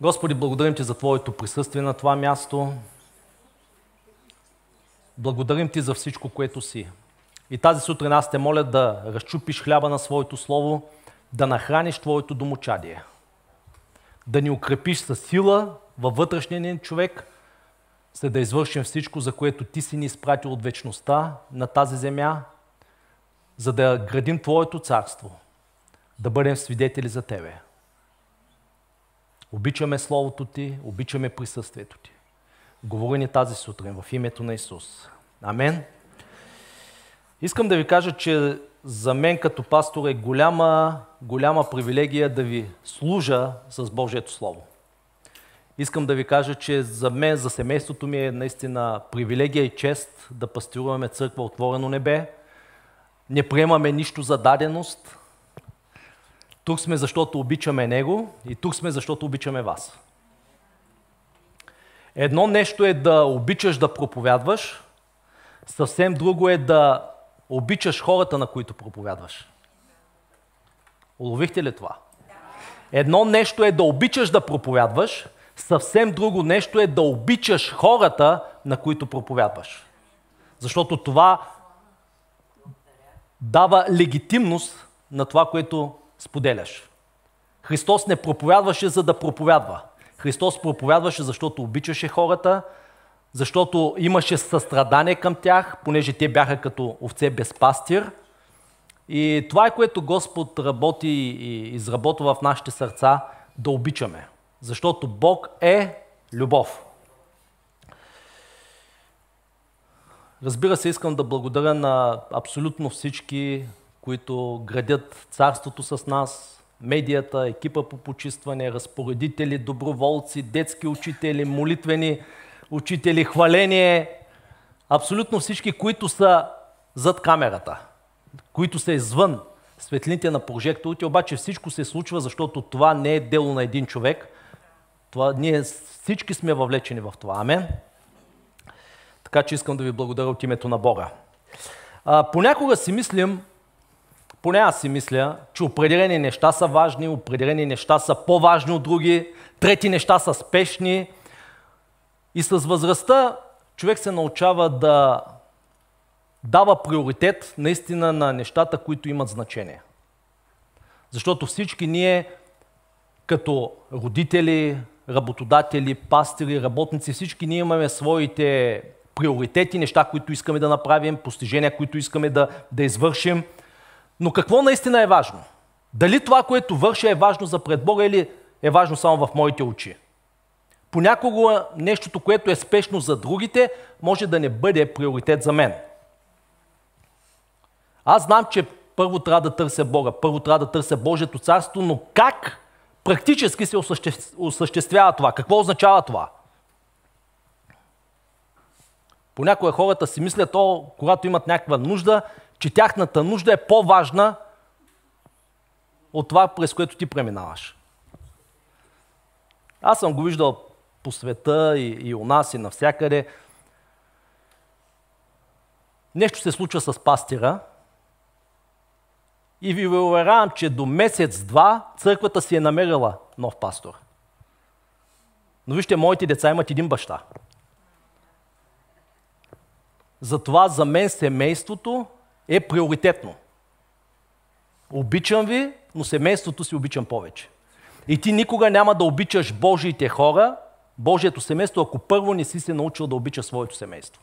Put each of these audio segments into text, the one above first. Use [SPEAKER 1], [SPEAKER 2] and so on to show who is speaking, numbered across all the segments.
[SPEAKER 1] Господи, благодарим Ти за Твоето присъствие на това място. Благодарим Ти за всичко, което си. И тази сутрин аз те моля да разчупиш хляба на своето слово, да нахраниш Твоето домочадие, да ни укрепиш със сила във вътрешния ни човек, за да извършим всичко, за което Ти си ни изпратил от вечността на тази земя, за да градим Твоето царство, да бъдем свидетели за Тебе. Обичаме Словото Ти, обичаме присъствието Ти. Говори ни тази сутрин в името на Исус. Амен. Искам да ви кажа, че за мен като пастор е голяма привилегия да ви служа с Божието Слово. Искам да ви кажа, че за мен, за семейството ми е наистина привилегия и чест да пастируваме църква Отворено небе. Не приемаме нищо за даденост. Тук сме, защото обичаме Него и тук сме, защото обичаме вас. Едно нещо е да обичаш да проповядваш, съвсем друго е да обичаш хората, на които проповядваш. Уловихте ли това? Едно нещо е да обичаш да проповядваш, съвсем друго нещо е да обичаш хората, на които проповядваш. Защото това дава легитимност на това, което споделяш. Христос не проповядваше, за да проповядва. Христос проповядваше, защото обичаше хората, защото имаше състрадание към тях, понеже те бяха като овце без пастир. И това е, което Господ работи и изработва в нашите сърца, да обичаме. Защото Бог е любов. Разбира се, искам да благодаря на абсолютно всички, които градят царството с нас, медията, екипа по почистване, разпоредители, доброволци, детски учители, молитвени учители, хваление. Абсолютно всички, които са зад камерата, които са извън светлините на прожекторите, обаче всичко се случва, защото това не е дело на един човек. Ние всички сме въвлечени в това. Амен. Така че искам да ви благодаря от името на Бога. Понякога си мислим, поне аз си мисля, че определени неща са важни, определени неща са по-важни от други, трети неща са спешни. И с възрастта човек се научава да дава приоритет наистина на нещата, които имат значение. Защото всички ние, като родители, работодатели, пастири, работници, всички ние имаме своите приоритети, неща, които искаме да направим, постижения, които искаме да извършим. Но какво наистина е важно? Дали това, което върша, е важно за пред Бога или е важно само в моите очи? Понякога нещото, което е спешно за другите, може да не бъде приоритет за мен. Аз знам, че първо трябва да търся Бога, първо трябва да търся Божието царство, но как практически се осъществява това? Какво означава това? Понякога хората си мислят, когато имат някаква нужда, че тяхната нужда е по-важна от това, през което ти преминаваш. Аз съм го виждал по света и у нас и навсякъде. Нещо се случва с пастира и ви уверявам, че до месец-два църквата си е намерила нов пастор. Но вижте, моите деца имат един баща. Затова за мен семейството е приоритетно. Обичам ви, но семейството си обичам повече. И ти никога няма да обичаш Божиите хора, Божието семейство, ако първо не си се научил да обичаш своето семейство.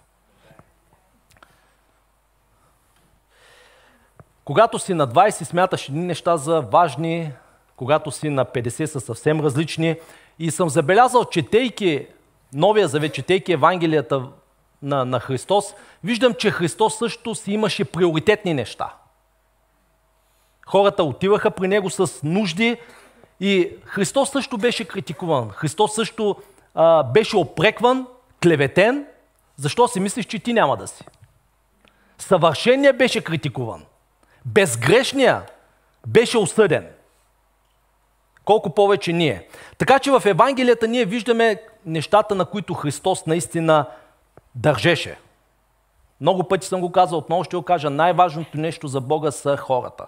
[SPEAKER 1] Когато си на 20 смяташ едни неща за важни, когато си на 50 са съвсем различни. И съм забелязал, четейки Новия Завет, четейки Евангелията на Христос, виждам, че Христос също си имаше приоритетни неща. Хората отиваха при Него с нужди и Христос също беше критикуван. Христос също беше опрекван, клеветен. Защо си мислиш, че ти няма да си? Съвършеният беше критикуван. Безгрешният беше осъден. Колко повече ние. Така че в Евангелията ние виждаме нещата, на които Христос наистина държеше. Много пъти съм го казал, отново ще го кажа, най-важното нещо за Бога са хората.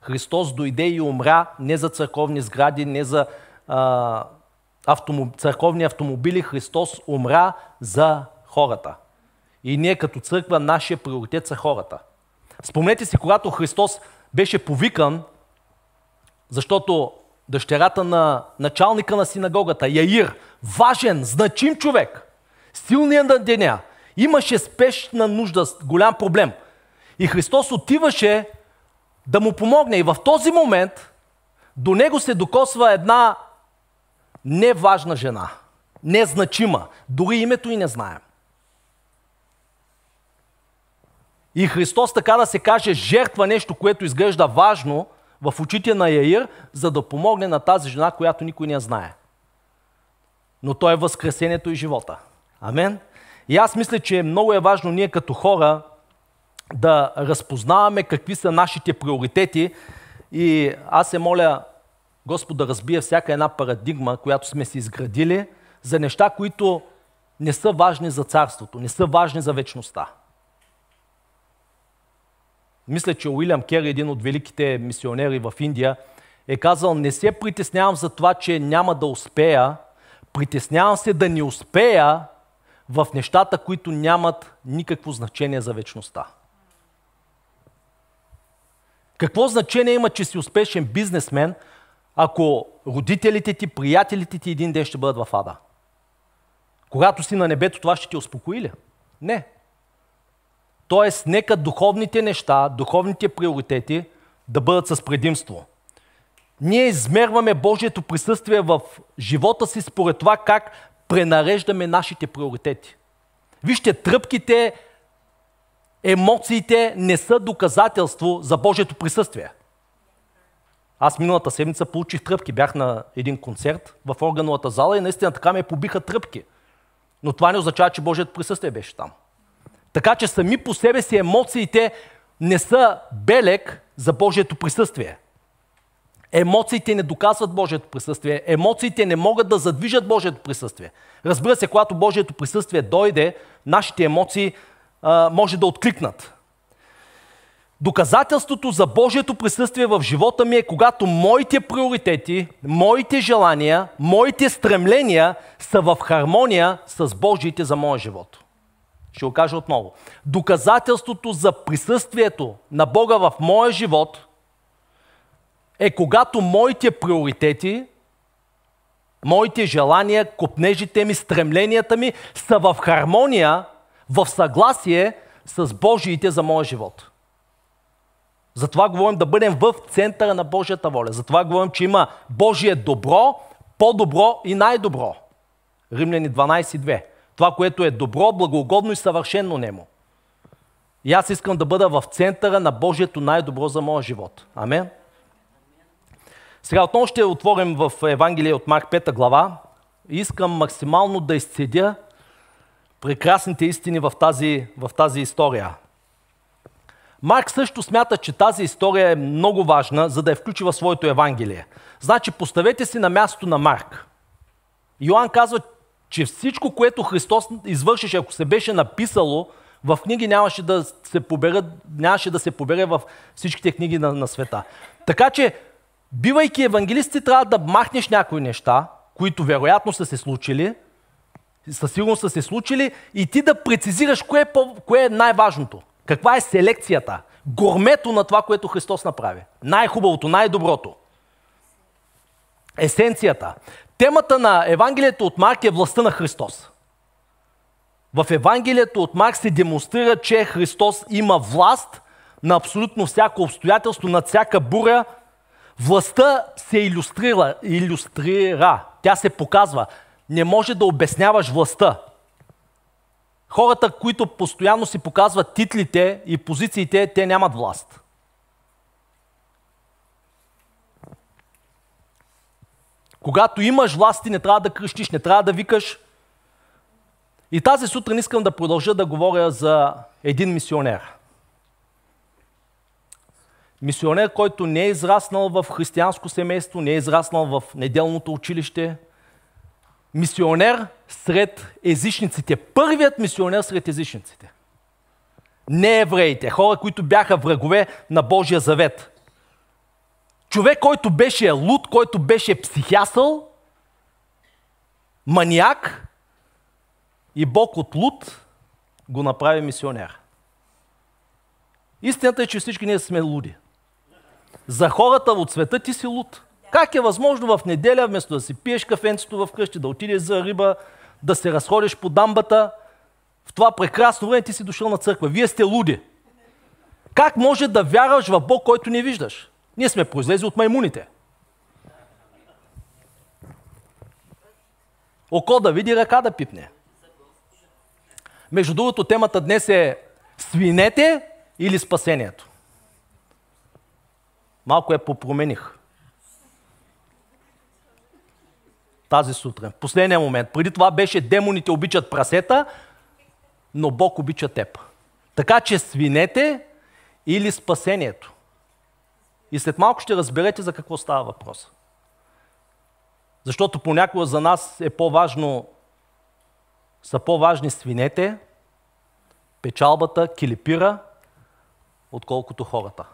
[SPEAKER 1] Христос дойде и умря не за църковни сгради, не за църковни автомобили, Христос умря за хората. И ние като църква, нашия приоритет са хората. Спомнете си, когато Христос беше повикан, защото дъщерята на началника на синагогата, Яир, важен, значим човек, силният на деня, имаше спешна нужда, голям проблем. И Христос отиваше да му помогне. И в този момент до него се докосва една неважна жена, незначима, дори името и не знаем. И Христос, така да се каже, жертва нещо, което изглежда важно в очите на Яир, за да помогне на тази жена, която никой не знае. Но то е възкресението и живота. Амен. И аз мисля, че много е важно ние като хора да разпознаваме какви са нашите приоритети и аз се моля Господ да разбие всяка една парадигма, която сме си изградили за неща, които не са важни за царството, не са важни за вечността. Мисля, че Уилям Кери, един от великите мисионери в Индия, е казал: не се притеснявам за това, че няма да успея, притеснявам се да не успея в нещата, които нямат никакво значение за вечността. Какво значение има, че си успешен бизнесмен, ако родителите ти, приятелите ти един ден ще бъдат в ада? Когато си на небето, това ще ти успокои ли? Не. Тоест, нека духовните неща, духовните приоритети да бъдат с предимство. Ние измерваме Божието присъствие в живота си според това как пренареждаме нашите приоритети. Вижте, тръпките, емоциите не са доказателство за Божието присъствие. Аз миналата седмица получих тръпки. Бях на един концерт в органовата зала и наистина така ме побиха тръпки. Но това не означава, че Божието присъствие беше там. Така че сами по себе си емоциите не са белег за Божието присъствие. Емоциите не доказват Божието присъствие. Емоциите не могат да задвижат Божието присъствие. Разбира се, когато Божието присъствие дойде, нашите емоции може да откликнат. Доказателството за Божието присъствие в живота ми е когато моите приоритети, моите желания, моите стремления са в хармония с Божиите за моя живот. Ще го кажа отново. Доказателството за присъствието на Бога в моя живот е когато моите приоритети, моите желания, копнежите ми, стремленията ми са в хармония, в съгласие с Божиите за моя живот. Затова говорим да бъдем в центъра на Божията воля. Затова говорим, че има Божие добро, по-добро и най-добро. Римляни 12:2. Това, което е добро, благоугодно и съвършено нему. И аз искам да бъда в центъра на Божието най-добро за моя живот. Амен. Сега отново ще отворим в Евангелие от Марк 5 глава и искам максимално да изцедя прекрасните истини в тази история. Марк също смята, че тази история е много важна, за да я включи в своето Евангелие. Значи, поставете си на мястото на Марк. Йоан казва, че всичко, което Христос извършише, ако се беше написало в книги, нямаше да се побере в всичките книги на света. Така че, бивайки евангелисти, трябва да махнеш някои неща, които вероятно са се случили, със сигурност са се случили, и ти да прецизираш кое е най-важното. Каква е селекцията, гормето на това, което Христос направи. Най-хубавото, най-доброто. Есенцията. Темата на Евангелието от Марк е властта на Христос. В Евангелието от Марк се демонстрира, че Христос има власт на абсолютно всяко обстоятелство, над всяка буря. Властта се илюстрира. Тя се показва. Не може да обясняваш властта. Хората, които постоянно си показват титлите и позициите, те нямат власт. Когато имаш власт, ти не трябва да крещиш, не трябва да викаш. И тази сутрин искам да продължа да говоря за един мисионер. Мисионер, който не е израснал в християнско семейство, не е израснал в неделното училище. Мисионер сред езичниците. Първият мисионер сред езичниците. Не евреите, хора, които бяха врагове на Божия завет. Човек, който беше луд, който беше психясъл маниак и бог от луд го направи мисионер. Истината е, че всички ние сме луди. За хората от света ти си луд. Как е възможно в неделя, вместо да си пиеш кафенцето вкъщи, да отидеш за риба, да се разходиш по дамбата, в това прекрасно време ти си дошъл на църква. Вие сте луди. Как може да вярваш в Бог, който не виждаш? Ние сме произлезли от маймуните. Око да види, ръка да пипне. Между другото, темата днес е свинете или спасението. Малко я попромених. Тази сутрин. Последния момент. Преди това беше демоните обичат прасета, но Бог обича теб. Така че свинете или спасението. И след малко ще разберете за какво става въпрос. Защото понякога за нас са по-важни свинете, печалбата, килипира, отколкото хората.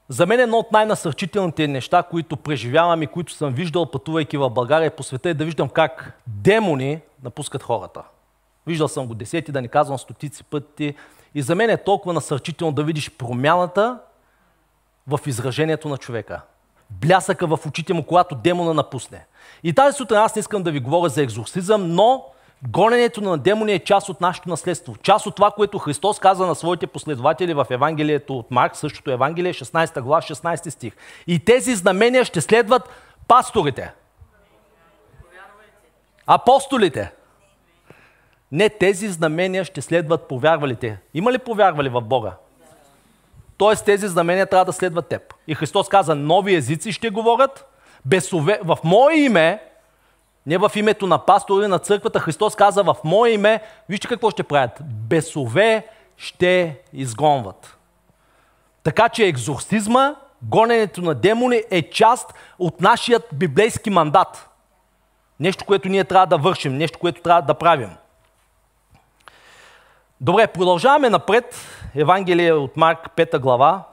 [SPEAKER 1] За мен едно от най-насърчителните неща, които преживявам и които съм виждал, пътувайки в България по света, е да виждам как демони напускат хората. Виждал съм го десети, да не казвам стотици пъти. И за мен е толкова насърчително да видиш промяната в изражението на човека. Блясъка в очите му, когато демона напусне. И тази сутрин аз не искам да ви говоря за екзорсизъм, но гоненето на демони е част от нашето наследство. Част от това, което Христос каза на своите последователи в Евангелието от Марк, същото Евангелие, 16 глава, 16 стих. И тези знамения ще следват пасторите. Апостолите. Не, тези знамения ще следват повярвалите. Има ли повярвали в Бога? Тоест тези знамения трябва да следват теб. И Христос каза, нови езици ще говорят, бесове, в мое име, не в името на пастори на църквата, Христос каза, в мое име, вижте какво ще правят, бесове ще изгонват. Така че екзорсизма, гоненето на демони е част от нашият библейски мандат. Нещо, което ние трябва да вършим, нещо, което трябва да правим. Добре, продължаваме напред. Евангелие от Марк, 5 глава.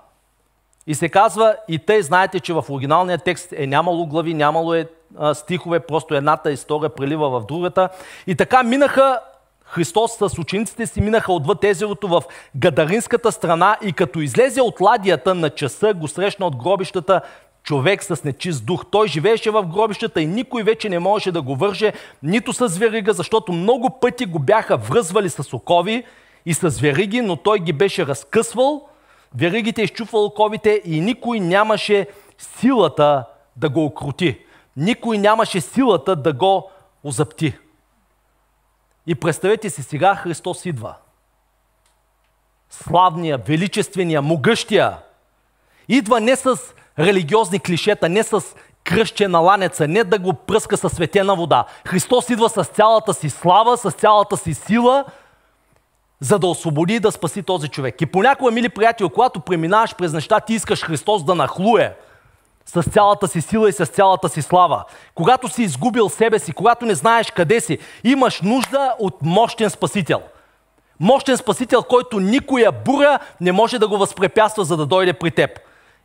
[SPEAKER 1] И се казва, и тъй знаете, че в оригиналния текст е нямало глави, нямало е стихове, просто едната история прелива в другата. И така минаха, Христос с учениците си минаха отвъд езерото в Гадаринската страна и като излезе от ладията на часа, го срещна от гробищата човек с нечист дух. Той живееше в гробищата и никой вече не можеше да го върже, нито с верига, защото много пъти го бяха връзвали с окови и с вериги, но той ги беше разкъсвал, веригите изчупвал оковите и никой нямаше силата да го окрути. Никой нямаше силата да го озапти. И представете си, сега Христос идва. Славния, величествения, могъщия. Идва не с религиозни клишета, не с кръстче на ланеца, не да го пръска със светена вода. Христос идва с цялата си слава, с цялата си сила, за да освободи и да спаси този човек. И понякога, мили приятели, когато преминаваш през неща, ти искаш Христос да нахлуе с цялата си сила и с цялата си слава. Когато си изгубил себе си, когато не знаеш къде си, имаш нужда от мощен спасител. Мощен спасител, който никоя буря не може да го възпрепятства, за да дойде при теб.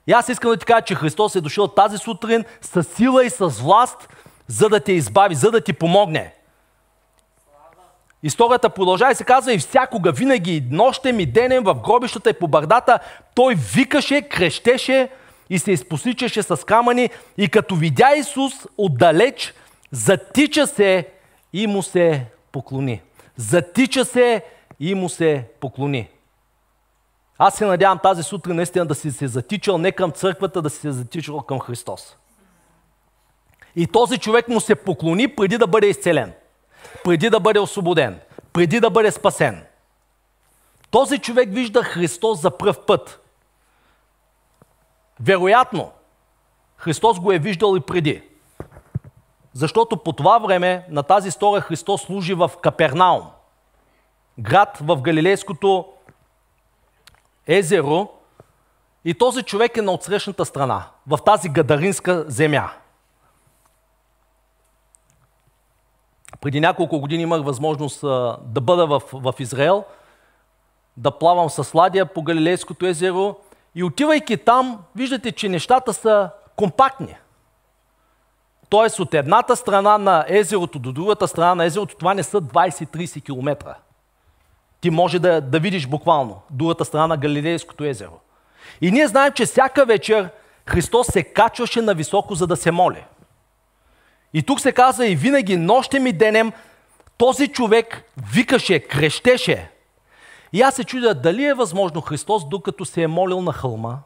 [SPEAKER 1] И аз искам да ти кажа, че Христос е дошъл тази сутрин с сила и с власт, за да те избави, за да ти помогне. Историята продължава и се казва, и всякога, винаги, нощем и денем, в гробищата и по бърдата, той викаше, крещеше и се изпосичаше с камъни и като видя Исус отдалеч, затича се и му се поклони. Затича се и му се поклони. Аз се надявам тази сутрин наистина да си се затичал не към църквата, да си се затичал към Христос. И този човек му се поклони преди да бъде изцелен, преди да бъде освободен, преди да бъде спасен. Този човек вижда Христос за пръв път. Вероятно, Христос го е виждал и преди. Защото по това време на тази история Христос служи в Капернаум, град в Галилейското езеро, и този човек е на отсрещната страна, в тази гадаринска земя. Преди няколко години имах възможност да бъда в Израел, да плавам с ладия по Галилейското езеро И отивайки там, виждате, че нещата са компактни. Тоест от едната страна на езерото до другата страна на езерото, това не са 20-30 км. Ти може да видиш буквално другата страна на Галилейското езеро. И ние знаем, че всяка вечер Христос се качваше на високо, за да се моли. И тук се казва и винаги нощем и денем този човек викаше, крещеше. И аз се чудя дали е възможно Христос, докато се е молил на хълма,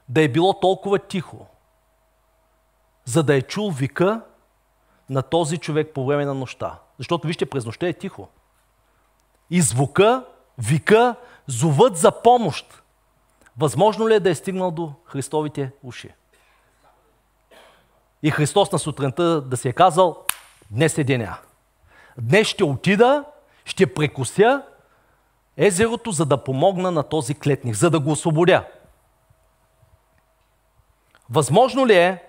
[SPEAKER 1] да е било толкова тихо, за да е чул вика на този човек по време на нощта. Защото вижте, през нощта е тихо. И звука, вика, зовът за помощ. Възможно ли е да е стигнал до Христовите уши? И Христос на сутринта да си е казал, днес е деня. Днес ще отида, ще прекося езерото, за да помогна на този клетник, за да го освободя. Възможно ли е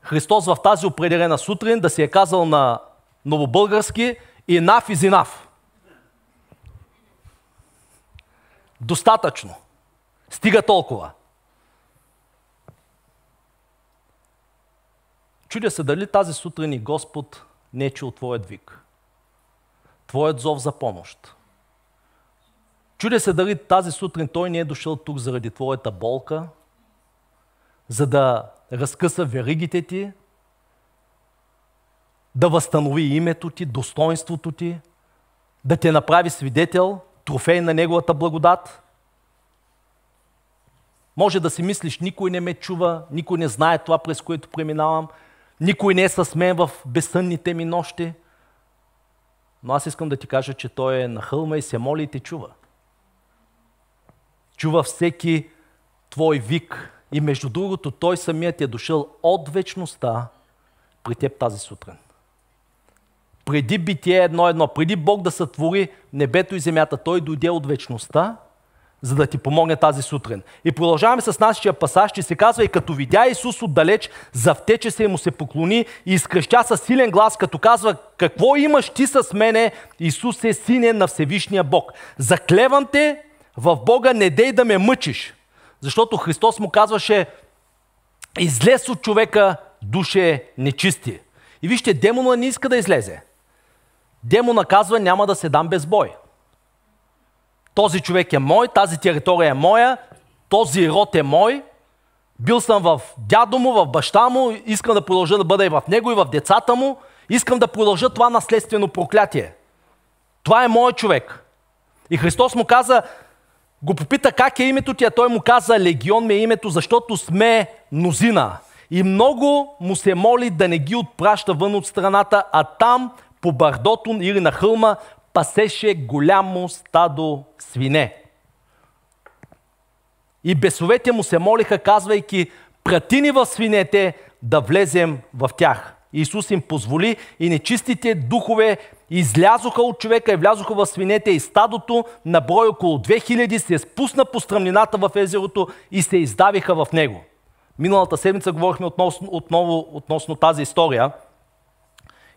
[SPEAKER 1] Христос в тази определена сутрин да си е казал на новобългарски enough is enough? Достатъчно. Стига толкова. Чудя се дали тази сутрин и Господ не е чул твоят вик. Твоят зов за помощ. Чудя се дали тази сутрин Той не е дошъл тук заради твоята болка, за да разкъса веригите ти, да възстанови името ти, достоинството ти, да те направи свидетел, трофей на Неговата благодат. Може да си мислиш, никой не ме чува, никой не знае това, през което преминавам, никой не е с мен в безсънните ми нощи. Но аз искам да ти кажа, че Той е на хълма и се моли и те чува. Чува всеки твой вик. И между другото, Той самият е дошъл от вечността при теб тази сутрин. Преди Битие 1.1, преди Бог да сътвори небето и земята, Той дойде от вечността, за да ти помогне тази сутрин. И продължаваме с нашия пасаж, че се казва: и като видя Исус отдалеч, завтече се и му се поклони и изкрещя със силен глас, като казва: какво имаш ти с мене, Исус е сине на Всевишния Бог? Заклевам те в Бога, не дей да ме мъчиш. Защото Христос му казваше: излез от човека, душе нечисти. И вижте, демона не иска да излезе. Демона казва: няма да се дам без бой. Този човек е мой, тази територия е моя, този род е мой. Бил съм в дядо му, в баща му, искам да продължа да бъда и в него, и в децата му. Искам да продължа това наследствено проклятие. Това е моят човек. И Христос му каза, го попита как е името ти, а той му каза: Легион ми е името, защото сме мнозина. И много му се моли да не ги отпраща вън от страната, а там по бардото или на хълма пасеше голямо стадо свине. И бесовете му се молиха, казвайки: прати ни в свинете да влезем в тях. Исус им позволи и нечистите духове излязоха от човека и влязоха в свинете, и стадото на брой около 2000 се спусна по стръмнината в езерото и се издавиха в него. Миналата седмица говорихме относно тази история.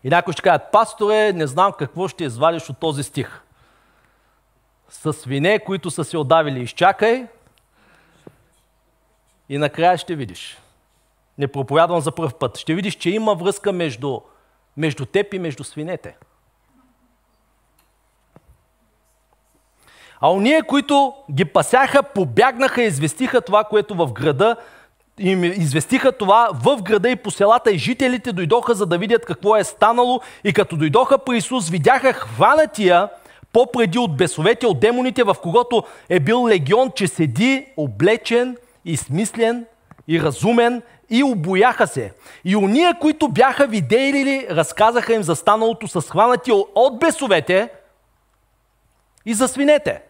[SPEAKER 1] И някой ще кажат: пасторе, не знам какво ще извадиш от този стих. С свине, които са се отдавили, изчакай и накрая ще видиш. Не проповядвам за пръв път. Ще видиш, че има връзка между теб и между свинете. А ония, които ги пасяха, побягнаха и известиха това, което в града, им известиха това в града и по селата, и жителите дойдоха, за да видят какво е станало, и като дойдоха при Исус, видяха хванатия попреди от бесовете, от демоните, в когото е бил легион, че седи облечен и смислен и разумен, и обояха се. И ония, които бяха видели, разказаха им за станалото с хванатия от бесовете и за свинете.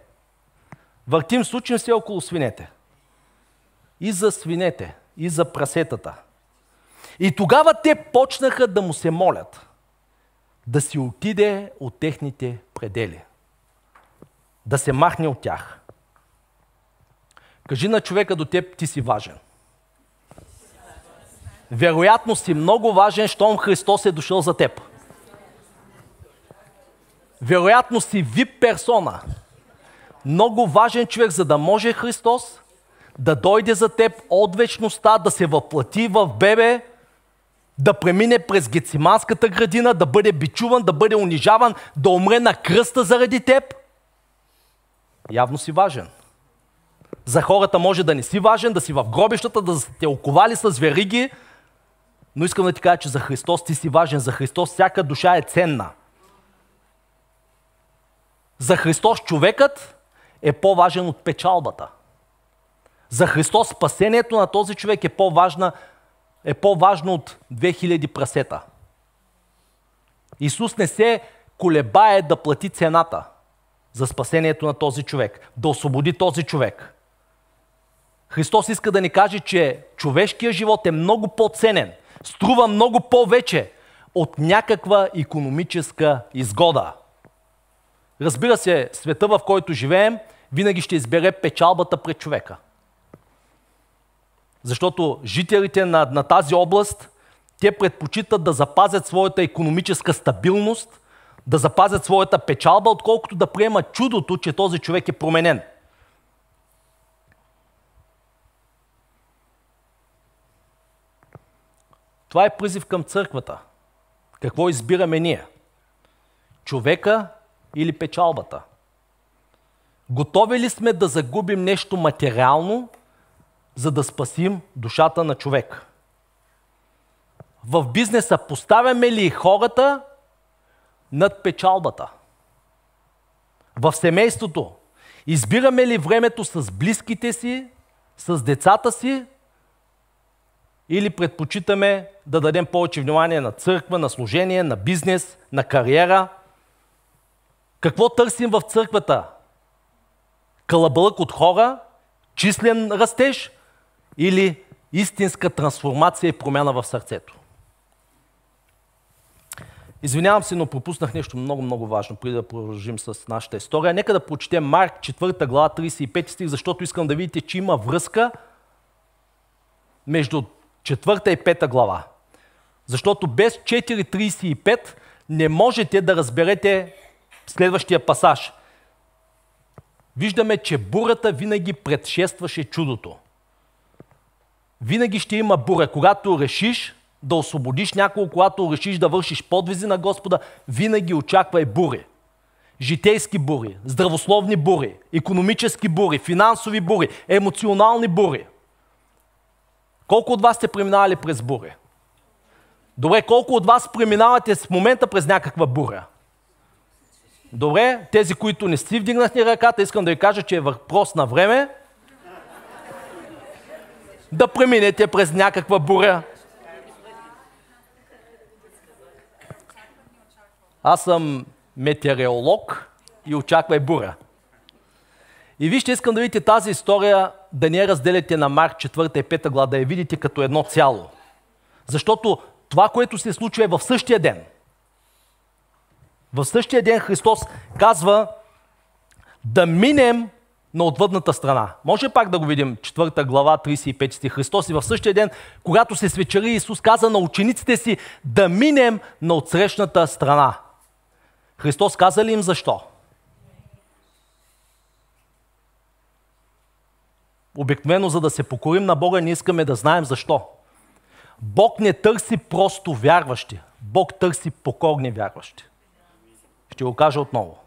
[SPEAKER 1] Въртим случим се около свинете. И за свинете, и за прасетата. И тогава те почнаха да му се молят да си отиде от техните предели. Да се махне от тях. Кажи на човека до теб: ти си важен. Вероятно си много важен, щом Христос е дошъл за теб. Вероятно си VIP персона. Много важен човек, за да може Христос да дойде за теб от вечността, да се въплати в бебе, да премине през Гециманската градина, да бъде бичуван, да бъде унижаван, да умре на кръста заради теб. Явно си важен. За хората може да не си важен, да си в гробищата, да те оковали с вериги, но искам да ти кажа, че за Христос ти си важен. За Христос всяка душа е ценна. За Христос човекът е по-важен от печалбата. За Христос спасението на този човек е по-важно от 2000 прасета. Исус не се колебае да плати цената за спасението на този човек, да освободи този човек. Христос иска да ни каже, че човешкият живот е много по-ценен, струва много повече от някаква икономическа изгода. Разбира се, света, в който живеем, винаги ще избере печалбата пред човека. Защото жителите на тази област, те предпочитат да запазят своята икономическа стабилност, да запазят своята печалба, отколкото да приемат чудото, че този човек е променен. Това е призив към църквата. Какво избираме ние? Човека или печалбата? Готови ли сме да загубим нещо материално, за да спасим душата на човек? В бизнеса поставяме ли хората над печалбата? В семейството избираме ли времето с близките си, с децата си, или предпочитаме да дадем повече внимание на църква, на служение, на бизнес, на кариера? Какво търсим в църквата? Калабалък от хора, числен растеж или истинска трансформация и промяна в сърцето? Извинявам се, но пропуснах нещо много важно, преди да продължим с нашата история. Нека да прочетем Марк 4 глава 35 стих, защото искам да видите, че има връзка между 4 и 5 глава. Защото без 4.35 не можете да разберете следващия пасаж. Виждаме, че бурата винаги предшестваше чудото. Винаги ще има бура. Когато решиш да освободиш някого, когато решиш да вършиш подвизи на Господа, винаги очаквай бури. Житейски бури, здравословни бури, икономически бури, финансови бури, емоционални бури. Колко от вас сте преминавали през бури? Добре, колко от вас преминавате в момента през някаква буря? Добре, тези, които не си вдигнахте ръката, искам да ви кажа, че е въпрос на време да преминете през някаква буря. Аз съм метеоролог и очаквай буря. И вижте, искам да видите тази история, да не я разделите на Марк 4 и 5 глава, да я видите като едно цяло. Защото това, което се случва, е в същия ден. В същия ден Христос казва да минем на отвъдната страна. Може пак да го видим, 4 глава, 35 стих. Христос и в същия ден, когато се свечери, Исус каза на учениците си да минем на отсрещната страна. Христос каза ли им защо? Обикновено, за да се покорим на Бога, ние искаме да знаем защо. Бог не търси просто вярващи. Бог търси покорни вярващи. Ще го кажа отново.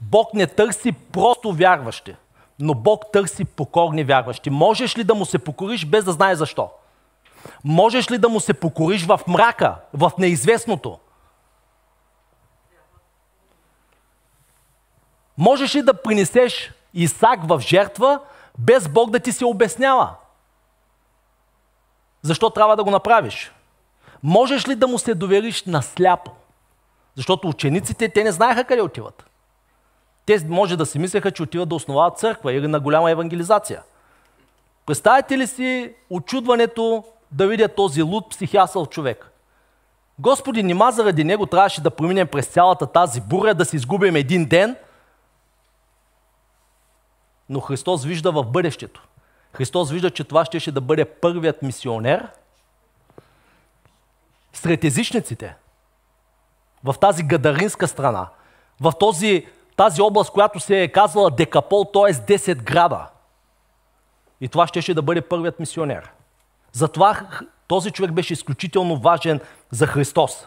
[SPEAKER 1] Бог не търси просто вярващи, но Бог търси покорни вярващи. Можеш ли да му се покориш без да знаеш защо? Можеш ли да му се покориш в мрака, в неизвестното? Можеш ли да принесеш Исак в жертва, без Бог да ти се обяснява? Защо трябва да го направиш? Можеш ли да му се довериш насляпо? Защото учениците, те не знаеха къде отиват. Те може да си мислеха, че отиват да основават църква или на голяма евангелизация. Представете ли си очудването да видят този луд психиасъл човек? Господи, нима заради него трябваше да преминем през цялата тази буря, да си изгубим един ден? Но Христос вижда в бъдещето. Христос вижда, че това ще да бъде първият мисионер сред езичниците в тази гадаринска страна, в тази област, която се е казвала Декапол, т.е. 10 града. И това щеше да бъде първият мисионер. Затова този човек беше изключително важен за Христос.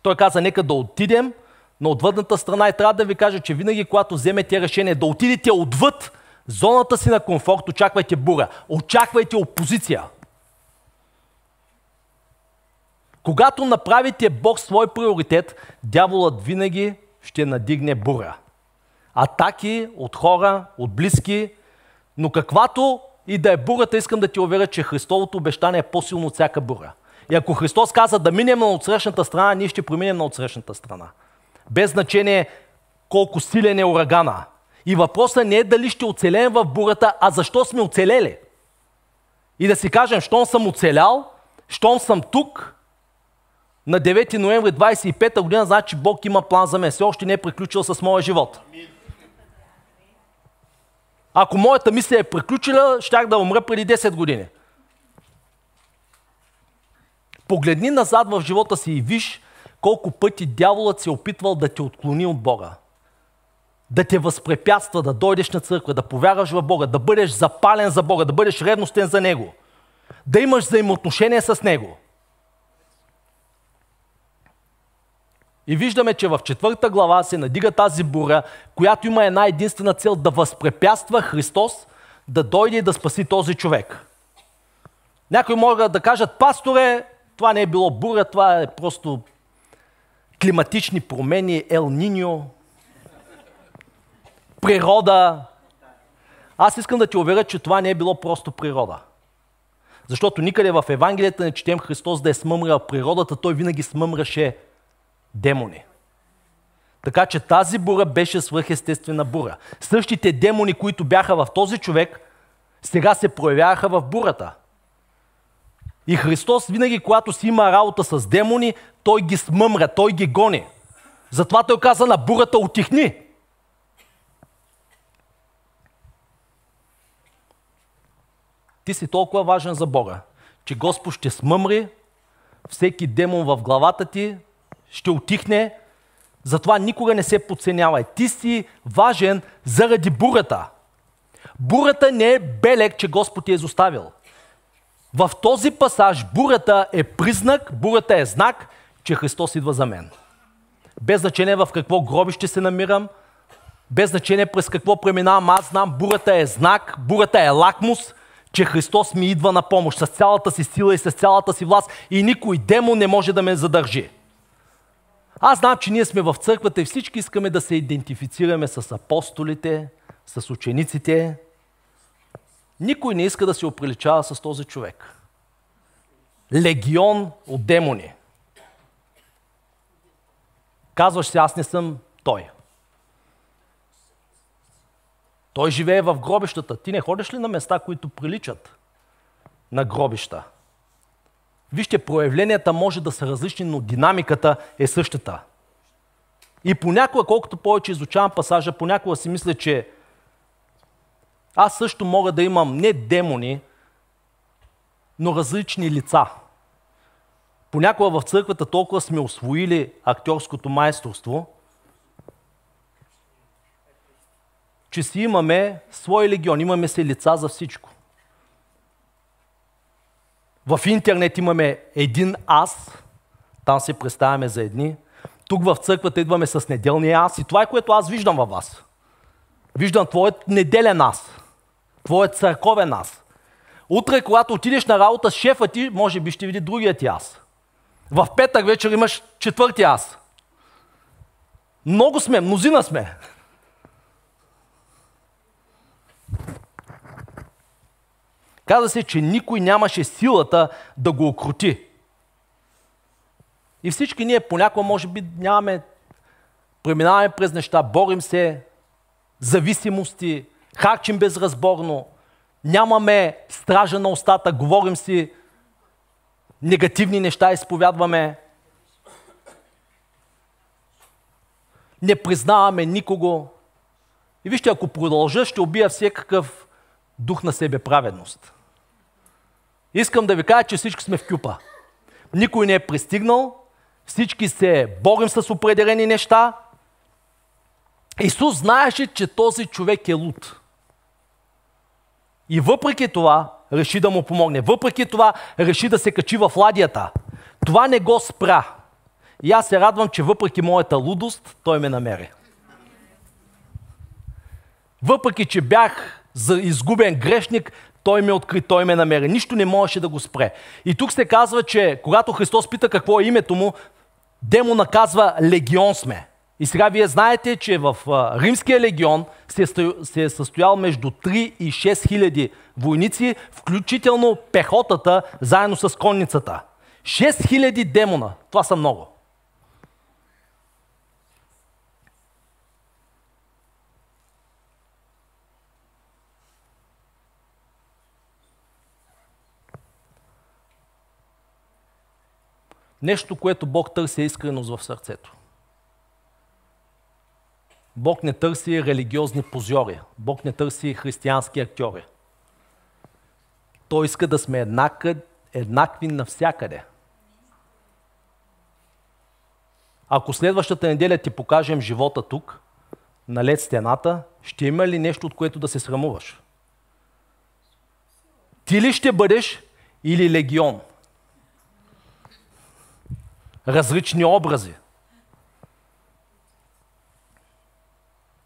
[SPEAKER 1] Той каза, нека да отидем на отвъдната страна и трябва да ви кажа, че винаги, когато вземете решение да отидете отвъд зоната си на комфорт, очаквайте бура, очаквайте опозиция. Когато направите Бог свой приоритет, дяволът винаги ще надигне бура. Атаки от хора, от близки, но каквато и да е бурата, искам да ти уверя, че Христовото обещание е по-силно от всяка бура. И ако Христос каза да минем на отсрещната страна, ние ще преминем на отсрещната страна. Без значение колко силен е урагана. И въпросът не е дали ще оцелеем в бурата, а защо сме оцелели. И да си кажем, щом съм оцелял, щом съм тук, на 9 ноември 25 година, значи Бог има план за мен. Все още не е приключил с моя живот. Ако моята мисия е приключила, щях да умра преди 10 години. Погледни назад в живота си и виж колко пъти дяволът се е опитвал да те отклони от Бога. Да те възпрепятства да дойдеш на църква, да повярваш в Бога, да бъдеш запален за Бога, да бъдеш ревностен за Него. Да имаш взаимоотношение с Него. И виждаме, че в 4 глава се надига тази бура, която има една единствена цел да възпрепятства Христос да дойде и да спаси този човек. Някои могат да кажат, пасторе, това не е било бура, това е просто климатични промени, Ел Ниньо, природа. Аз искам да ти уверя, че това не е било просто природа. Защото никъде в Евангелията не четем Христос да е смъмрял природата, той винаги смъмраше демони. Така че тази бура беше свръхестествена бура. Същите демони, които бяха в този човек, сега се проявяха в бурата. И Христос винаги, когато си има работа с демони, той ги смъмря, той ги гони. Затова той каза на бурата, утихни. Ти си толкова важен за Бога, че Господ ще смъмри всеки демон в главата ти, ще утихне, затова никога не се подценявай. Ти си важен заради бурата. Бурата не е белег, че Господ ти е изоставил. В този пасаж бурата е признак, бурата е знак, че Христос идва за мен. Без значение в какво гробище се намирам, без значение през какво преминавам, аз знам, бурата е знак, бурата е лакмус, че Христос ми идва на помощ с цялата си сила и с цялата си власт и никой демон не може да ме задържи. Аз знам, че ние сме в църквата и всички искаме да се идентифицираме с апостолите, с учениците. Никой не иска да се оприличава с този човек. Легион от демони. Казваш си, аз не съм той. Той живее в гробищата. Ти не ходиш ли на места, които приличат на гробища? Вижте, проявленията може да са различни, но динамиката е същата. И понякога, колкото повече изучавам пасажа, понякога си мисля, че аз също мога да имам не демони, но различни лица. Понякога в църквата толкова сме усвоили актьорското майсторство, че си имаме свой легион, имаме си лица за всичко. В интернет имаме един аз, там се представяме за едни. Тук в църквата идваме с неделния аз и това е, което аз виждам във вас. Виждам твоят неделен аз, твоят църковен аз. Утре, когато отидеш на работа с шефа ти, може би ще види другият ти аз. В петък вечер имаш четвърти аз. Много сме, мнозина сме. Каза се, че никой нямаше силата да го окрути. И всички ние понякога може би преминаваме през неща, борим се, зависимости, харчим безразборно, нямаме стража на устата, говорим си, негативни неща изповядваме, не признаваме никого. И вижте, ако продължа, ще убия всякакъв дух на себеправедност. Искам да ви кажа, че всички сме в кюпа. Никой не е пристигнал, всички се борим с определени неща. Исус знаеше, че този човек е луд. И въпреки това реши да му помогне. Въпреки това реши да се качи в ладията. Това не го спря. И аз се радвам, че въпреки моята лудост, той ме намери. Въпреки, че бях за изгубен грешник, той ме откри, той ме намери. Нищо не можеше да го спре. И тук се казва, че когато Христос пита какво е името му, демона казва легион сме. И сега вие знаете, че в римския легион се е състоял между 3 и 6 хиляди войници, включително пехотата, заедно с конницата. 6 хиляди демона. Това са много. Нещо, което Бог търси е искреност в сърцето. Бог не търси религиозни позори. Бог не търси християнски актьори. Той иска да сме еднакви навсякъде. Ако следващата неделя ти покажем живота тук, на лед стената, ще има ли нещо, от което да се срамуваш? Ти ли ще бъдеш или легион? Различни образи.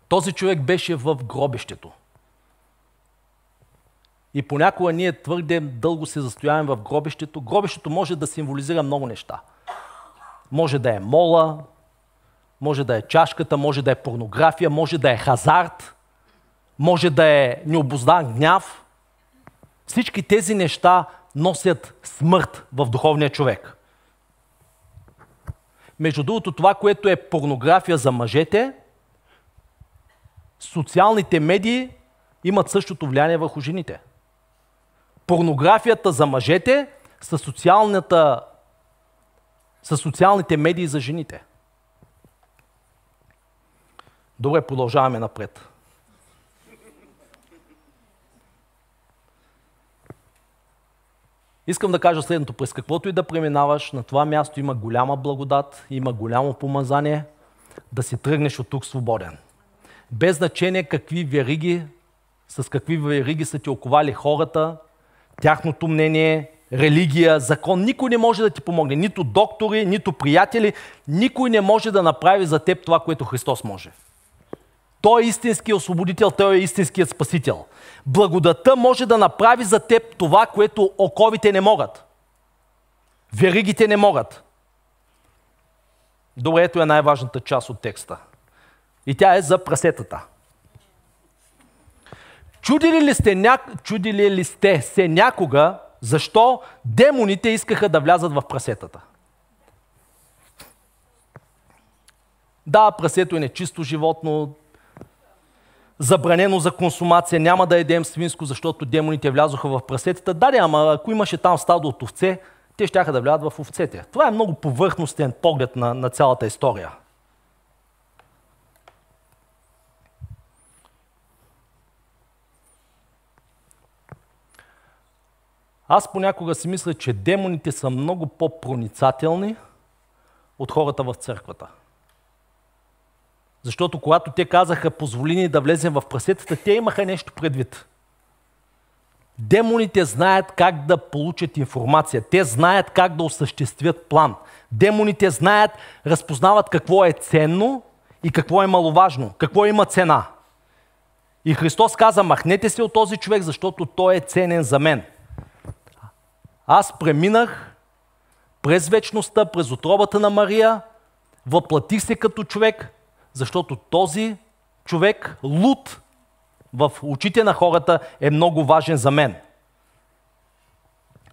[SPEAKER 1] Този човек беше в гробището. И понякога ние твърде дълго се застояваме в гробището. Гробището може да символизира много неща. Може да е мола, може да е чашката, може да е порнография, може да е хазарт, може да е необуздан гняв. Всички тези неща носят смърт в духовния човек. Между другото, това, което е порнография за мъжете, социалните медии имат същото влияние върху жените. Порнографията за мъжете са социалните медии за жените. Добре, продължаваме напред. Искам да кажа следното. През каквото и да преминаваш, на това място има голяма благодат, има голямо помазание, да си тръгнеш от тук свободен. Без значение с какви вериги са ти оковали хората, тяхното мнение, религия, закон. Никой не може да ти помогне. Нито доктори, нито приятели. Никой не може да направи за теб това, което Христос може. Той е истинският освободител, той е истинският спасител. Благодата може да направи за теб това, което оковите не могат. Веригите не могат. Добре, ето е най-важната част от текста. И тя е за прасетата. Чудили ли сте се някога, защо демоните искаха да влязат в прасетата? Да, прасето е нечисто животно, забранено за консумация, няма да едем свинско, защото демоните влязоха в прасетата. Да, ама ако имаше там стадо от овце, те щяха да влязат в овцете. Това е много повърхностен поглед на цялата история. Аз понякога си мисля, че демоните са много по-проницателни от хората в църквата. Защото когато те казаха, позволи ни да влезем в прасетата, те имаха нещо предвид. Демоните знаят как да получат информация. Те знаят как да осъществят план. Демоните знаят, разпознават какво е ценно и какво е маловажно, какво има цена. И Христос каза, махнете се от този човек, защото той е ценен за мен. Аз преминах през вечността, през утробата на Мария, въплатих се като човек, защото този човек, луд в очите на хората, е много важен за мен.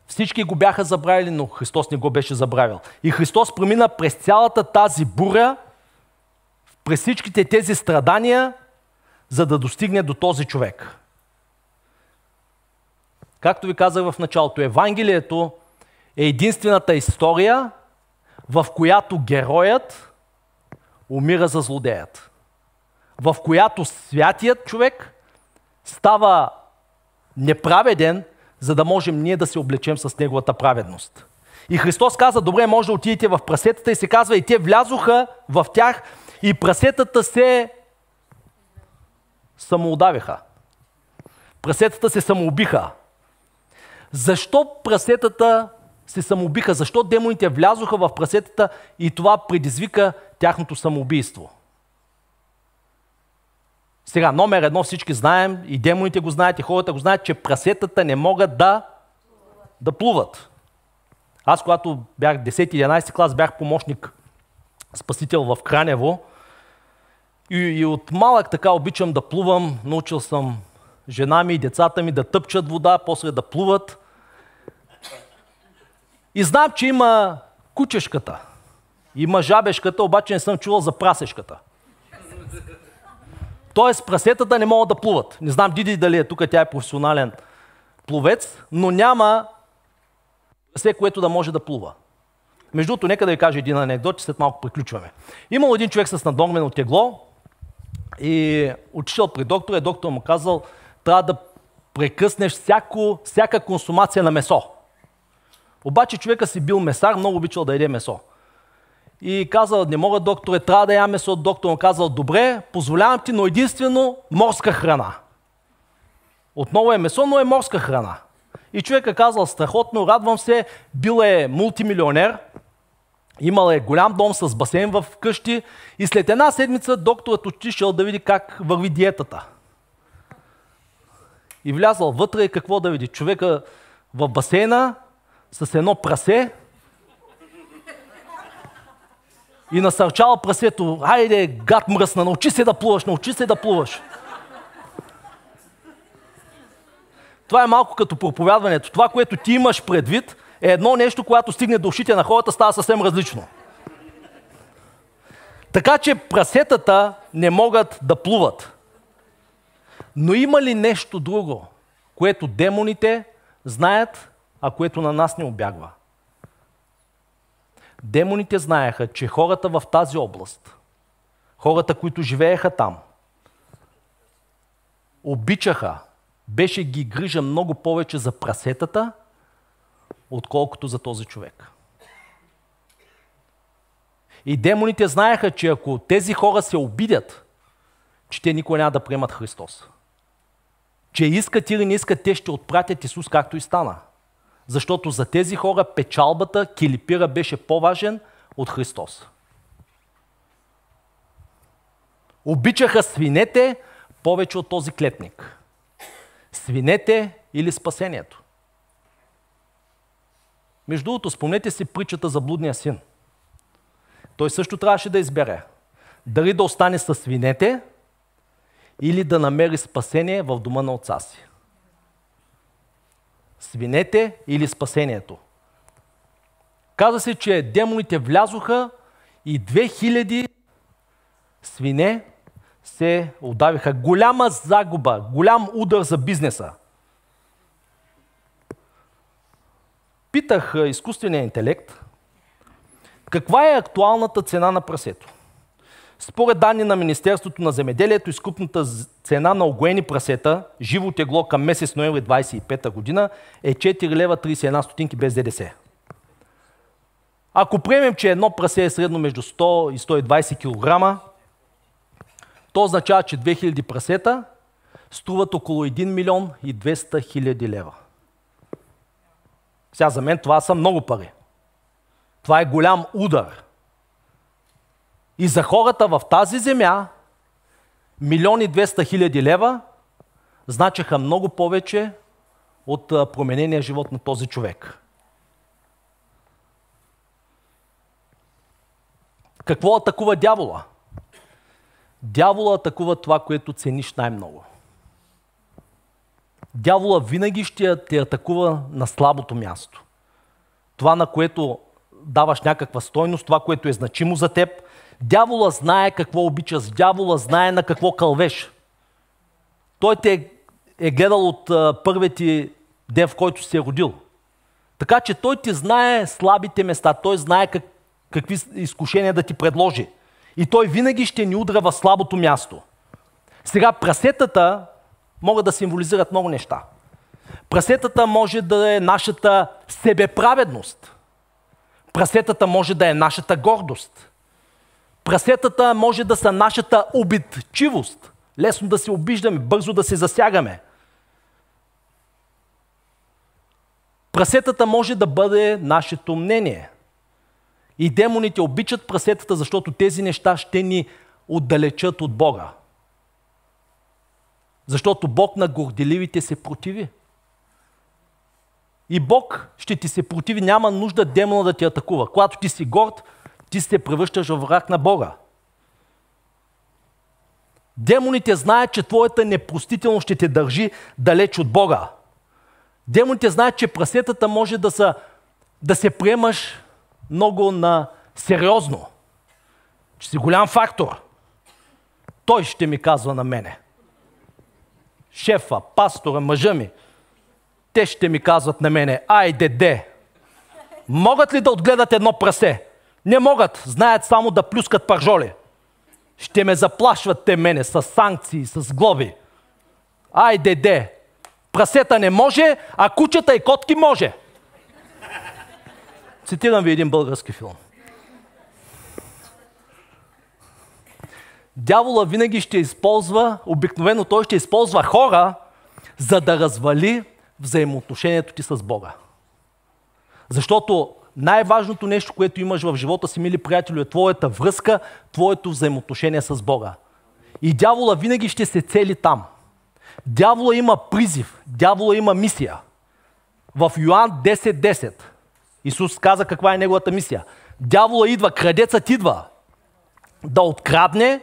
[SPEAKER 1] Всички го бяха забравили, но Христос не го беше забравил. И Христос премина през цялата тази буря, през всичките тези страдания, за да достигне до този човек. Както ви казах в началото, Евангелието е единствената история, в която героят умира за злодеят. В която святият човек става неправеден, за да можем ние да се облечем с неговата праведност. И Христос каза, добре, може да отидете в прасетата, и се казва, и те влязоха в тях и прасетата се самоудавиха. прасетата се самоубиха. Защо прасетата се самоубиха? Защо демоните влязоха в прасетата и това предизвика тяхното самоубийство? Сега, номер едно всички знаем, и демоните го знаят, и хората го знаят, че прасетата не могат да плуват. Аз, когато бях 10-11 клас, бях помощник спасител в Кранево и от малък така обичам да плувам. Научил съм жена ми и децата ми да тъпчат вода, после да плуват. И знам, че има кучешката, има жабешката, обаче не съм чувал за прасешката. Тоест прасетата не могат да плуват. Не знам Диди дали е тук, тя е професионален пловец, но няма прасе, което да може да плува. Между другото, нека да ви кажа един анекдот, че след малко приключваме. Имал един човек с наднормено тегло и отишъл при доктора и доктор му казал, трябва да прекъснеш всяка консумация на месо. Обаче човека си бил месар, много обичал да яде месо. И казал, не мога, докторе, трябва да ям месо. Доктор му казал, добре, позволявам ти, но единствено морска храна. Отново е месо, но е морска храна. И човека казал, страхотно, радвам се, бил е мултимилионер, имал е голям дом с басейн в къщи и след една седмица докторът отишъл да види как върви диетата. И влязал вътре и какво да види? Човека в басейна с едно прасе и насърчава прасето, айде, гад мръсна, научи се да плуваш, научи се да плуваш. Това е малко като проповядването. Това, което ти имаш предвид, е едно нещо, което стигне до ушите на хората, става съвсем различно. Така че прасетата не могат да плуват. Но има ли нещо друго, което демоните знаят, а което на нас не обягва? Демоните знаеха, че хората в тази област, хората, които живееха там, обичаха, беше ги грижа много повече за прасетата, отколкото за този човек. И демоните знаеха, че ако тези хора се обидят, че те никога няма да приемат Христос. Че искат или не искат, те ще отпратят Исус, както и стана. Защото за тези хора печалбата, килипира беше по-важен от Христос. Обичаха свинете повече от този клетник. Свинете или спасението. Между другото, спомнете си притчата за блудния син. Той също трябваше да избере дали да остане със свинете или да намери спасение в дома на отца си. Свинете или спасението. Каза се, че демоните влязоха и 2000 свине се удавиха. Голяма загуба, голям удар за бизнеса. Питах изкуствения интелект, каква е актуалната цена на прасето? Според данни на Министерството на земеделието, изкупната цена на огоени прасета, живо тегло към месец ноември 25 година е 4 лева 31 стотинки без ДДС. Ако приемем, че едно прасе е средно между 100 и 120 кг, то означава, че 2000 прасета струват около 1 милион и 200 хиляди лева. Сега за мен това са много пари. Това е голям удар. И за хората в тази земя 1 200 000 лева значеха много повече от променения живот на този човек. Какво атакува дявола? Дявола атакува това, което цениш най-много. Дявола винаги ще те атакува на слабото място. Това, на което даваш някаква стойност, това, което е значимо за теб. Дявола знае какво обичаш, дявола знае на какво кълвеш. Той те е гледал от първият ти ден, в който си се родил. Така че той ти знае слабите места, той знае какви изкушения да ти предложи. И той винаги ще ни удра в слабото място. Сега прасетата могат да символизират много неща. Прасетата може да е нашата себеправедност. Прасетата може да е нашата гордост. Прасетата може да са нашата обидчивост. Лесно да се обиждаме, бързо да се засягаме. Прасетата може да бъде нашето мнение. И демоните обичат прасетата, защото тези неща ще ни отдалечат от Бога. Защото Бог на горделивите се противи. И Бог ще ти се противи, няма нужда демона да ти атакува. Когато ти си горд, ти се превръщаш в враг на Бога. Демоните знаят, че твоята непростителност ще те държи далеч от Бога. Демоните знаят, че прасетата може да се приемаш много на сериозно. Че си голям фактор. Той ще ми казва на мене. Шефа, пастора, мъжа ми. Те ще ми казват на мене, айде де. Могат ли да отгледат едно прасе? Не могат, знаят само да плюскат пържоли. Ще ме заплашват те мене с санкции, с глоби. Айде де. Прасета не може, а кучета и котки може. Цитирам ви един български филм. Дявола винаги ще използва, обикновено той ще използва хора, за да развали взаимоотношението ти с Бога. Защото най-важното нещо, което имаш в живота си, мили приятели, е твоята връзка, твоето взаимоотношение с Бога. И дявола винаги ще се цели там. Дявола има призив, дявола има мисия. В Йоан 10:10 Исус каза каква е неговата мисия. Дявола идва, крадецът идва да открадне,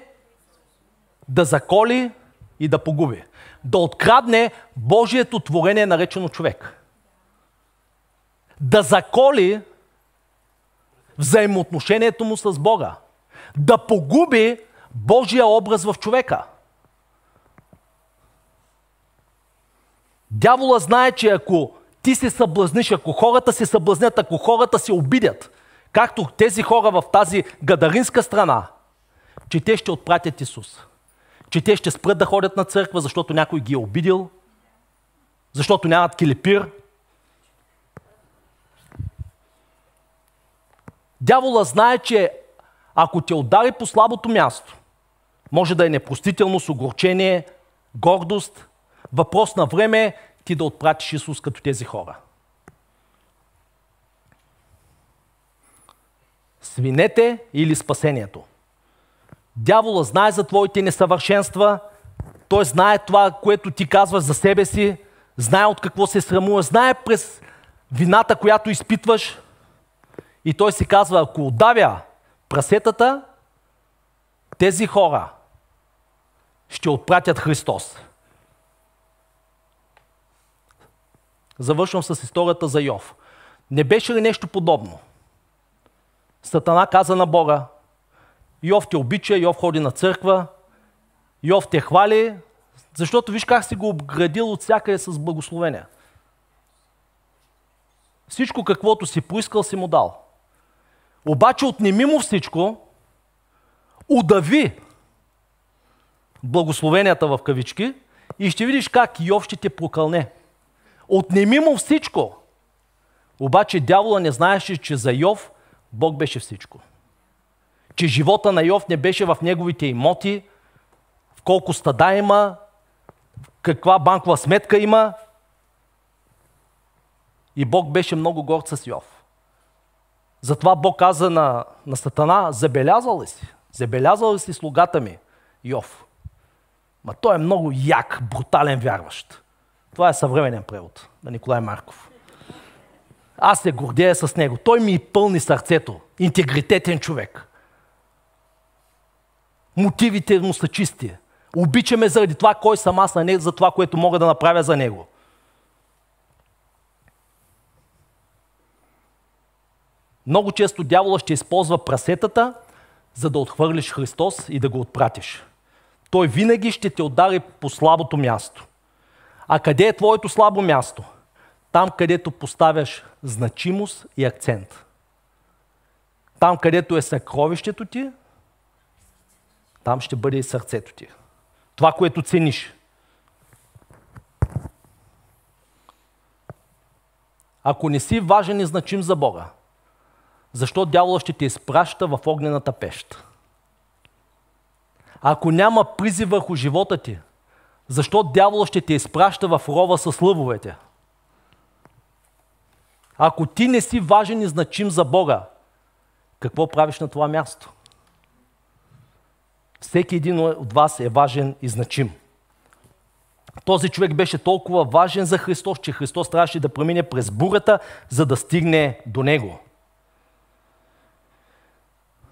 [SPEAKER 1] да заколи и да погуби. Да открадне Божието творение, наречено човек. Да заколи взаимоотношението му с Бога. Да погуби Божия образ в човека. Дявола знае, че ако ти се съблазниш, ако хората се съблазнят, ако хората се обидят, както тези хора в тази гадаринска страна, че те ще отпратят Исус. Че те ще спрат да ходят на църква, защото някой ги е обидил, защото нямат килипир. Дявола знае, че ако те удари по слабото място, може да е непростителност, огорчение, гордост, въпрос на време ти да отпратиш Исус като тези хора. Свинете или спасението. Дявола знае за твоите несъвършенства, той знае това, което ти казваш за себе си, знае от какво се срамува, знае през вината, която изпитваш. И той си казва, ако удавя прасетата, тези хора ще отпратят Христос. Завършвам с историята за Йов. Не беше ли нещо подобно? Сатана каза на Бога, Йов те обича, Йов ходи на църква, Йов те хвали, защото виж как си го обградил от всякъде с благословения. Всичко каквото си поискал, си му дал. Обаче отнеми му всичко, удави благословенията в кавички и ще видиш как Йов ще те прокълне. Отнеми му всичко. Обаче дявола не знаеше, че за Йов Бог беше всичко. Че живота на Йов не беше в неговите имоти, в колко стада има, каква банкова сметка има. И Бог беше много горд с Йов. Затова Бог каза на Сатана, забелязал ли си? Забелязал ли си слугата ми, Йов? Ма той е много як, брутален вярващ. Това е съвременен превод на Николай Марков. Аз се гордея с него. Той ми пълни сърцето. Интегритетен човек. Мотивите му са чисти. Обичаме заради това, кой съм аз, а не за това, което мога да направя за него. Много често дявола ще използва прасетата, за да отхвърлиш Христос и да го отпратиш. Той винаги ще те удари по слабото място. А къде е твоето слабо място? Там, където поставяш значимост и акцент. Там, където е съкровището ти, там ще бъде и сърцето ти. Това, което цениш. Ако не си важен и значим за Бога, защо дявола ще те изпраща в огнената пещ? Ако няма призив върху живота ти, защо дявола ще те изпраща в рова с лъвовете? Ако ти не си важен и значим за Бога, какво правиш на това място? Всеки един от вас е важен и значим. Този човек беше толкова важен за Христос, че Христос трябваше да премине през бурята, за да стигне до него.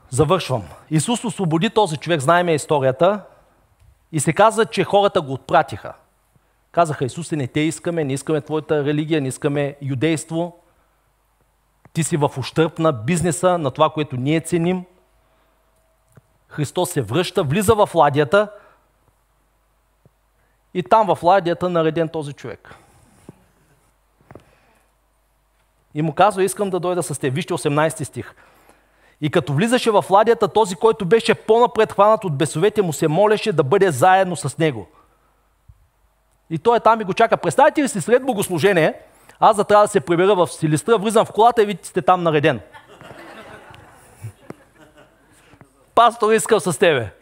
[SPEAKER 1] Завършвам. Исус освободи този човек, знаем историята, и се казва, че хората го отпратиха. Казаха: Исусе, не те искаме, не искаме твоята религия, не искаме юдейство. Ти си в ущърб на бизнеса, на това, което ние ценим. Христос се връща, влиза в ладията и там в ладията нареден този човек. И му казва: искам да дойда с теб. Вижте 18 стих. И като влизаше в ладията, този, който беше по-напред хванат от бесовете, му се молеше да бъде заедно с него. И той е там и го чака. Представете ли си, след богослужение, аз да трябва да се прибера в Силистра, влизам в колата и видите, сте там нареден. Пастор, искам с тебе.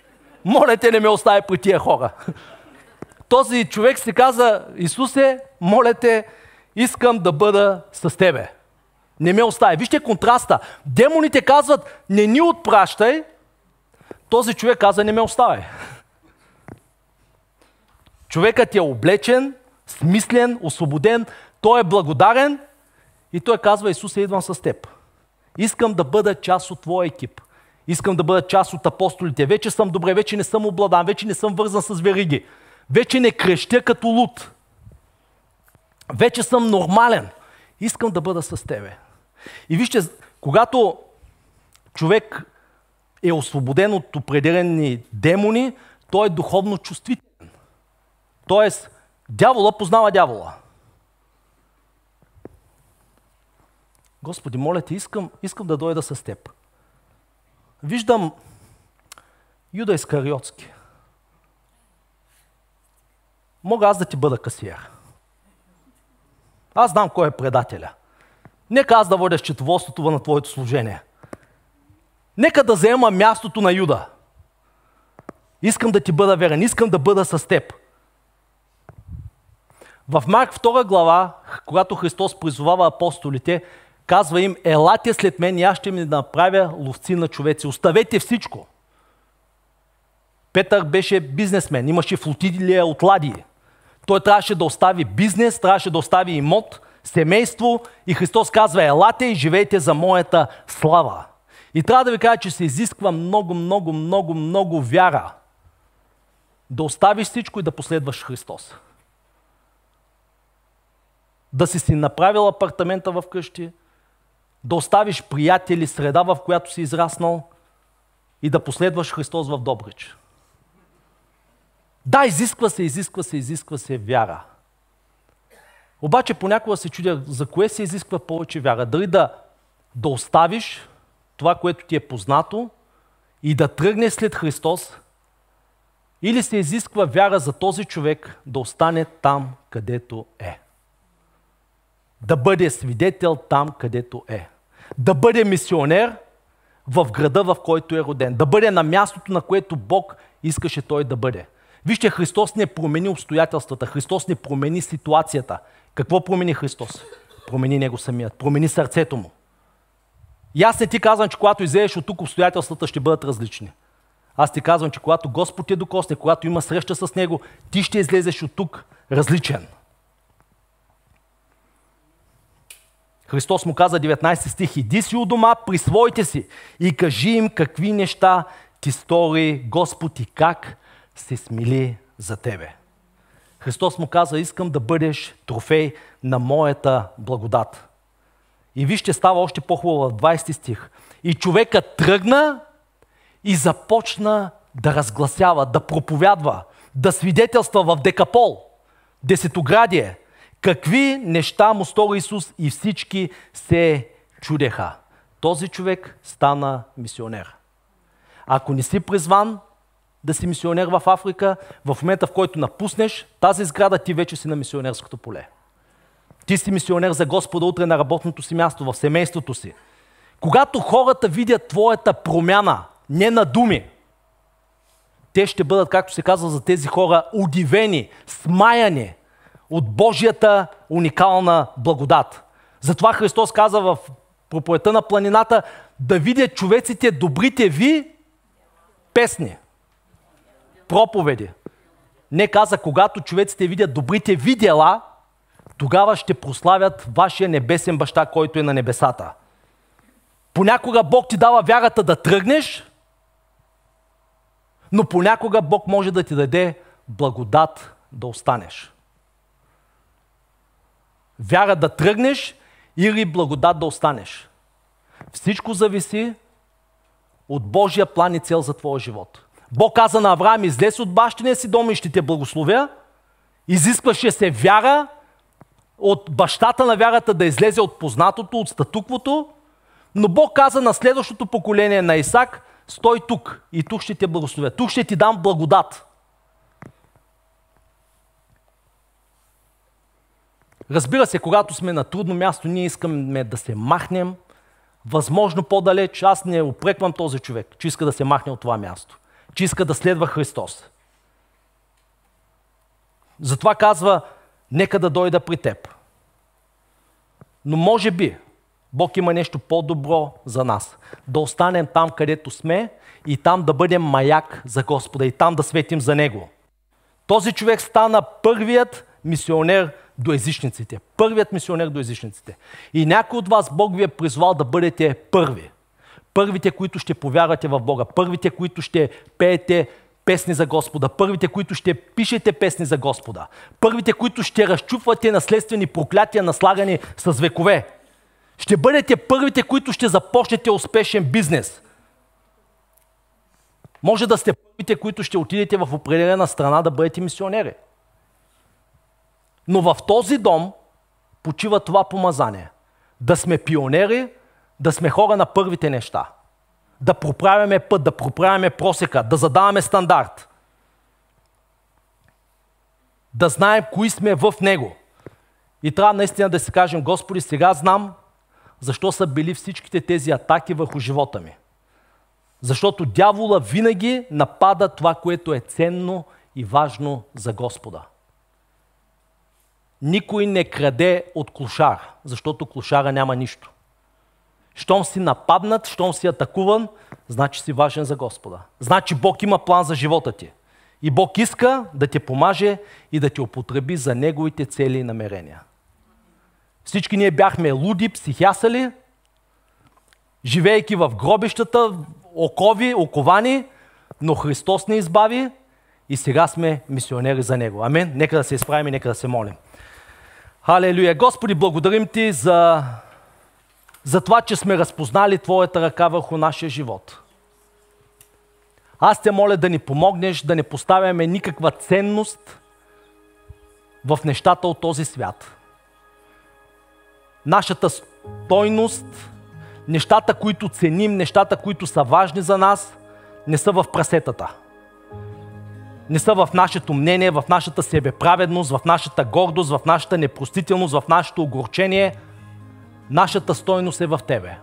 [SPEAKER 1] Моля те, не ме остави при тия хора. Този човек си каза: Исусе, моля те, искам да бъда с тебе. Не ме остави. Вижте контраста. Демоните казват: не ни отпращай. Този човек каза: не ме остави. Човекът е облечен, смислен, освободен, той е благодарен и той казва: Исусе, идвам с теб. Искам да бъда част от твоя екип. Искам да бъда част от апостолите. Вече съм добре, вече не съм обладан, вече не съм вързан с вериги. Вече не крещя като луд. Вече съм нормален. Искам да бъда с тебе. И вижте, когато човек е освободен от определени демони, той е духовно чувствителен. Тоест, дявола познава дявола. Господи, моля те, искам да дойда с теб. Виждам Юда Искариотски. Мога аз да ти бъда касиер. Аз знам кой е предателя. Нека аз да водя счетоводството на твоето служение. Нека да заема мястото на Юда. Искам да ти бъда верен, искам да бъда с теб. В Марк 2 глава, когато Христос призовава апостолите, казва им: елате след мен и аз ще ми направя ловци на човеци. Оставете всичко. Петър беше бизнесмен, имаше флотилия от ладии. Той трябваше да остави бизнес, трябваше да остави имот, семейство и Христос казва: елате и живейте за моята слава. И трябва да ви кажа, че се изисква много вяра да оставиш всичко и да последваш Христос. Да си направил апартамента в къщи, да оставиш приятели, среда, в която си израснал и да последваш Христос в Добрич. Да, изисква се вяра. Обаче понякога се чудя за кое се изисква повече вяра. Дали да оставиш това, което ти е познато и да тръгнеш след Христос, или се изисква вяра за този човек да остане там, където е. Да бъде свидетел там, където е. Да бъде мисионер в града, в който е роден. Да бъде на мястото, на което Бог искаше той да бъде. Вижте, Христос не промени обстоятелствата, Христос не промени ситуацията. Какво промени Христос? Промени него самият, промени сърцето му. И аз не ти казвам, че когато излезеш от тук, обстоятелствата ще бъдат различни. Аз ти казвам, че когато Господ те докосне, когато има среща с Него, ти ще излезеш от тук различен. Христос му каза, 19 стих: иди си у дома при своите си и кажи им какви неща ти стори Господ и как се смили за тебе. Христос му каза: искам да бъдеш трофей на моята благодат. И вижте, става още по-хубаво в 20 стих. И човекът тръгна и започна да разгласява, да проповядва, да свидетелства в Декапол, Десетоградие, какви неща му стори Исус, и всички се чудеха. Този човек стана мисионер. Ако не си призван да си мисионер в Африка, в момента, в който напуснеш тази сграда, ти вече си на мисионерското поле. Ти си мисионер за Господа утре на работното си място, в семейството си. Когато хората видят твоята промяна, не на думи, те ще бъдат, както се казва за тези хора, удивени, смаяни от Божията уникална благодат. Затова Христос каза в проповедта на планината да видят човеците добрите ви песни, проповеди. Не каза, когато човеците видят добрите ви дела, тогава ще прославят вашия небесен баща, който е на небесата. Понякога Бог ти дава вярата да тръгнеш, но понякога Бог може да ти даде благодат да останеш. Вяра да тръгнеш или благодат да останеш. Всичко зависи от Божия план и цел за твоя живот. Бог каза на Авраам, излез от бащиния си дом и ще те благословя. Изискваше се вяра от бащата на вярата да излезе от познатото, от статуквото, но Бог каза на следващото поколение на Исак, стой тук и тук ще те благословя. Тук ще ти дам благодат. Разбира се, когато сме на трудно място, ние искаме да се махнем, възможно по-далеч. Аз не упреквам този човек, че иска да се махне от това място, че иска да следва Христос. Затова казва, нека да дойда при теб. Но може би Бог има нещо по-добро за нас. Да останем там, където сме и там да бъдем маяк за Господа и там да светим за Него. Този човек стана първият мисионер до езичниците. Първият мисионер до езичниците. И някой от вас Бог ви е призвал да бъдете първи. Първите, които ще повярвате в Бога. Първите, които ще пеете песни за Господа. Първите, които ще пишете песни за Господа. Първите, които ще разчупвате наследствени проклятия, наслагани с векове. Ще бъдете първите, които ще започнете успешен бизнес. Може да сте първите, които ще отидете в определена страна да бъдете мисионери. Но в този дом почива това помазание. Да сме пионери, да сме хора на първите неща. Да проправяме път, да проправяме просека, да задаваме стандарт. Да знаем кои сме в него. И трябва наистина да си кажем, Господи, сега знам защо са били всичките тези атаки върху живота ми. Защото дявола винаги напада това, което е ценно и важно за Господа. Никой не краде от клошар, защото клошара няма нищо. Щом си нападнат, щом си атакуван, значи си важен за Господа. Значи Бог има план за живота ти. И Бог иска да те помаже и да те употреби за Неговите цели и намерения. Всички ние бяхме луди, психясали, живеейки в гробищата, окови, оковани, но Христос ни избави и сега сме мисионери за Него. Амин. Нека да се изправим и нека да се молим. Халелуя! Господи, благодарим Ти за това, че сме разпознали Твоята ръка върху нашия живот. Аз Те моля да ни помогнеш, да не поставяме никаква ценност в нещата от този свят. Нашата стойност, нещата, които ценим, нещата, които са важни за нас, не са в прасетата. Не са в нашето мнение, в нашата себеправедност, в нашата гордост, в нашата непростителност, в нашето огорчение. Нашата стойност е в Тебе.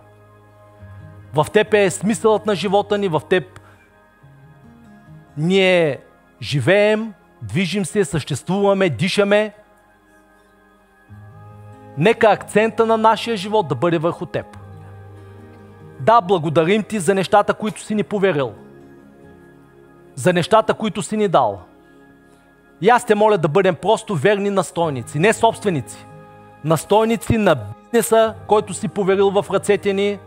[SPEAKER 1] В Теб е смисълът на живота ни, в Теб ние живеем, движим се, съществуваме, дишаме. Нека акцента на нашия живот да бъде върху Теб. Да, благодарим Ти за нещата, които си ни поверил. За нещата, които си ни дал. И аз Те моля да бъдем просто верни настойници, не собственици. Настойници на бизнеса, който си поверил в ръцете ни,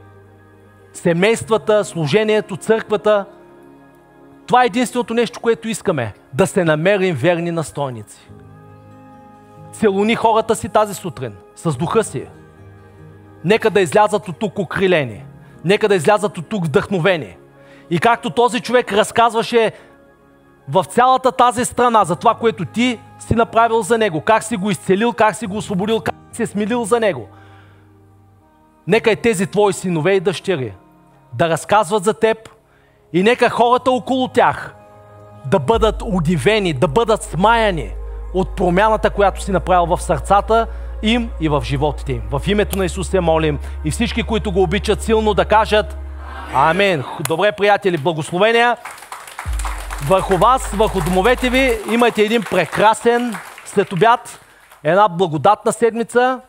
[SPEAKER 1] семействата, служението, църквата. Това е единственото нещо, което искаме. Да се намерим верни настойници. Целуни хората си тази сутрин, с духа си. Нека да излязат от тук окрилени. Нека да излязат от тук вдъхновени. И както този човек разказваше в цялата тази страна за това, което ти си направил за него, как си го изцелил, как си го освободил, как си се смилил за него. Нека и тези твои синове и дъщери да разказват за теб и нека хората около тях да бъдат удивени, да бъдат смаяни от промяната, която си направил в сърцата им и в животите им. В името на Исус се молим и всички, които го обичат силно, да кажат Амин. Добре, приятели, благословения върху вас, върху домовете ви. Имайте един прекрасен следобед, една благодатна седмица